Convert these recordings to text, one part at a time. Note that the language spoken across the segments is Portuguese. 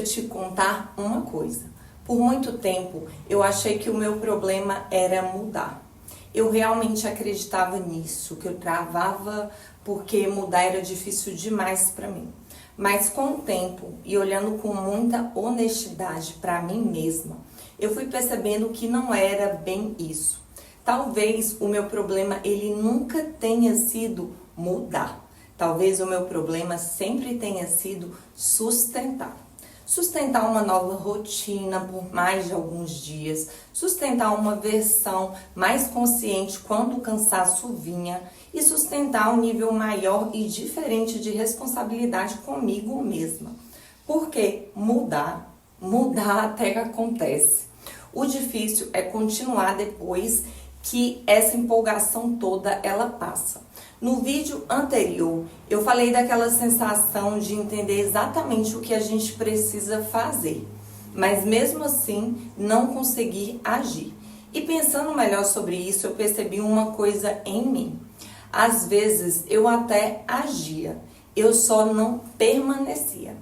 te contar uma coisa. Por muito tempo, eu achei que o meu problema era mudar. Eu realmente acreditava nisso, que eu travava porque mudar era difícil demais para mim. Mas com o tempo e olhando com muita honestidade para mim mesma, eu fui percebendo que não era bem isso. Talvez o meu problema ele nunca tenha sido mudar. Talvez o meu problema sempre tenha sido sustentar. Sustentar uma nova rotina por mais de alguns dias, sustentar uma versão mais consciente quando o cansaço vinha e sustentar um nível maior e diferente de responsabilidade comigo mesma. Porque mudar até que acontece. O difícil é continuar depois que essa empolgação toda ela passa. No vídeo anterior, eu falei daquela sensação de entender exatamente o que a gente precisa fazer, mas mesmo assim não conseguir agir. E pensando melhor sobre isso, eu percebi uma coisa em mim. Às vezes eu até agia, eu só não permanecia.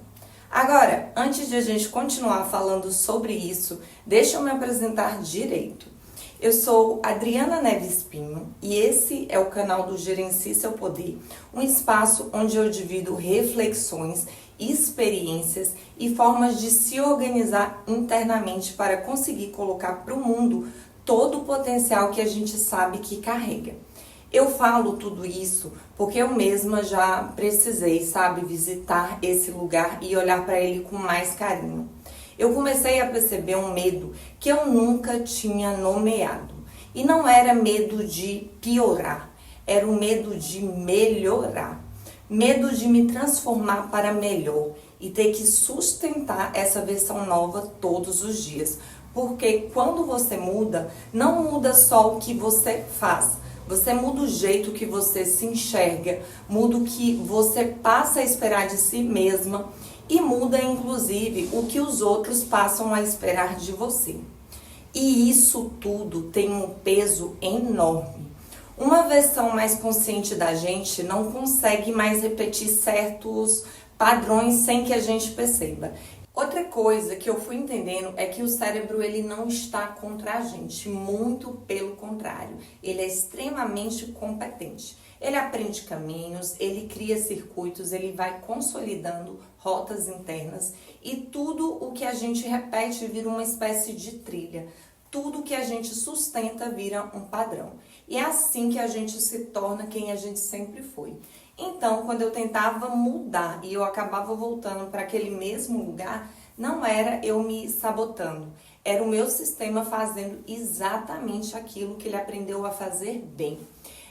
Agora, antes de a gente continuar falando sobre isso, deixa eu me apresentar direito. Eu sou Adriana Neves Pinho e esse é o canal do Gerencie Seu Poder, um espaço onde eu divido reflexões, experiências e formas de se organizar internamente para conseguir colocar para o mundo todo o potencial que a gente sabe que carrega. Eu falo tudo isso porque eu mesma já precisei, visitar esse lugar e olhar para ele com mais carinho. Eu comecei a perceber um medo que eu nunca tinha nomeado. E não era medo de piorar, era o medo de melhorar. Medo de me transformar para melhor e ter que sustentar essa versão nova todos os dias. Porque quando você muda, não muda só o que você faz. Você muda o jeito que você se enxerga, muda o que você passa a esperar de si mesma e muda, inclusive, o que os outros passam a esperar de você. E isso tudo tem um peso enorme. Uma versão mais consciente da gente não consegue mais repetir certos padrões sem que a gente perceba. Outra coisa que eu fui entendendo é que o cérebro ele não está contra a gente, muito pelo contrário. Ele é extremamente competente. Ele aprende caminhos, ele cria circuitos, ele vai consolidando rotas internas e tudo o que a gente repete vira uma espécie de trilha. Tudo que a gente sustenta vira um padrão. E é assim que a gente se torna quem a gente sempre foi. Então, quando eu tentava mudar e eu acabava voltando para aquele mesmo lugar, não era eu me sabotando, era o meu sistema fazendo exatamente aquilo que ele aprendeu a fazer bem.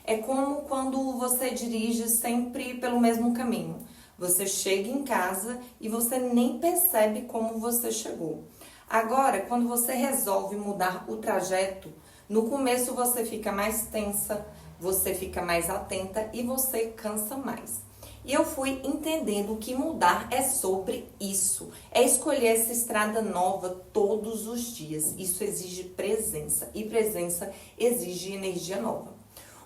É como quando você dirige sempre pelo mesmo caminho. Você chega em casa e você nem percebe como você chegou. Agora, quando você resolve mudar o trajeto, no começo você fica mais tensa, você fica mais atenta e você cansa mais. E eu fui entendendo que mudar é sobre isso. É escolher essa estrada nova todos os dias. Isso exige presença e presença exige energia nova.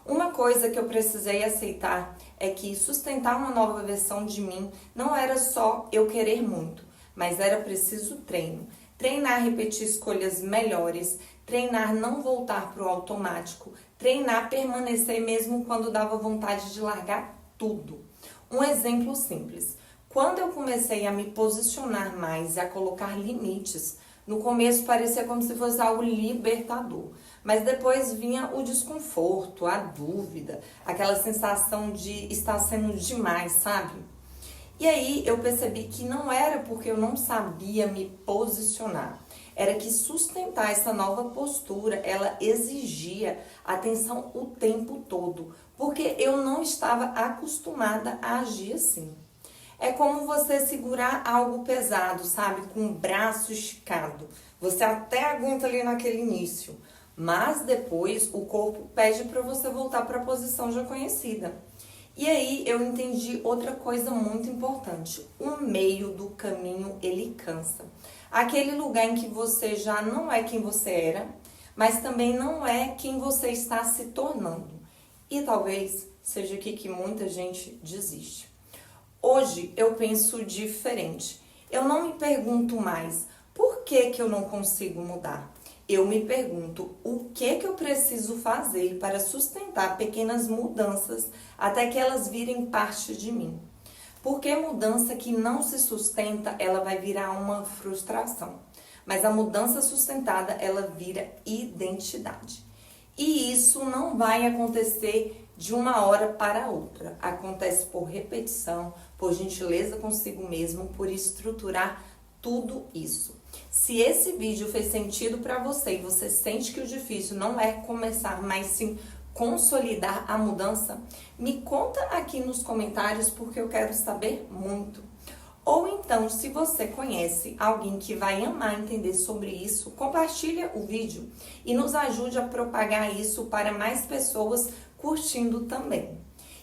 Uma coisa que eu precisei aceitar é que sustentar uma nova versão de mim não era só eu querer muito, mas era preciso treino. Treinar repetir escolhas melhores, treinar não voltar para o automático, treinar permanecer mesmo quando dava vontade de largar tudo. Um exemplo simples. Quando eu comecei a me posicionar mais e a colocar limites, no começo parecia como se fosse algo libertador, mas depois vinha o desconforto, a dúvida, aquela sensação de estar sendo demais, sabe? E aí eu percebi que não era porque eu não sabia me posicionar, era que sustentar essa nova postura, ela exigia atenção o tempo todo, porque eu não estava acostumada a agir assim. É como você segurar algo pesado, com o braço esticado. Você até aguenta ali naquele início, mas depois o corpo pede para você voltar para a posição já conhecida. E aí eu entendi outra coisa muito importante. O meio do caminho, ele cansa. Aquele lugar em que você já não é quem você era, mas também não é quem você está se tornando. E talvez seja aqui que muita gente desiste. Hoje eu penso diferente. Eu não me pergunto mais por que eu não consigo mudar. Eu me pergunto o que eu preciso fazer para sustentar pequenas mudanças até que elas virem parte de mim. Porque mudança que não se sustenta, ela vai virar uma frustração. Mas a mudança sustentada, ela vira identidade. E isso não vai acontecer de uma hora para outra. Acontece por repetição, por gentileza consigo mesmo, por estruturar tudo isso. Se esse vídeo fez sentido para você e você sente que o difícil não é começar, mas sim consolidar a mudança, me conta aqui nos comentários porque eu quero saber muito. Ou então, se você conhece alguém que vai amar entender sobre isso, compartilha o vídeo e nos ajude a propagar isso para mais pessoas curtindo também.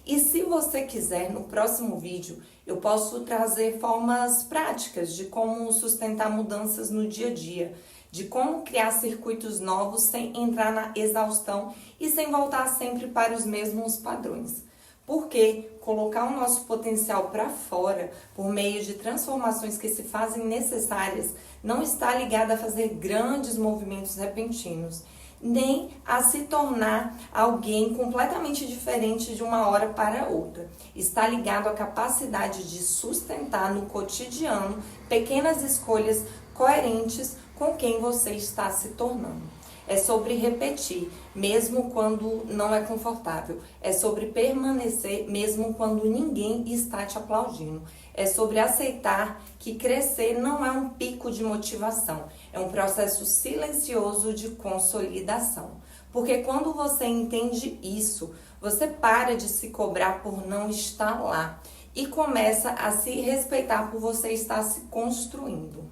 E se você quiser, no próximo vídeo, eu posso trazer formas práticas de como sustentar mudanças no dia a dia, de como criar circuitos novos sem entrar na exaustão e sem voltar sempre para os mesmos padrões. Porque colocar o nosso potencial para fora por meio de transformações que se fazem necessárias não está ligado a fazer grandes movimentos repentinos, nem a se tornar alguém completamente diferente de uma hora para outra. Está ligado à capacidade de sustentar no cotidiano pequenas escolhas coerentes com quem você está se tornando. É sobre repetir, mesmo quando não é confortável. É sobre permanecer, mesmo quando ninguém está te aplaudindo. É sobre aceitar que crescer não é um pico de motivação. É um processo silencioso de consolidação. Porque quando você entende isso, você para de se cobrar por não estar lá e começa a se respeitar por você estar se construindo.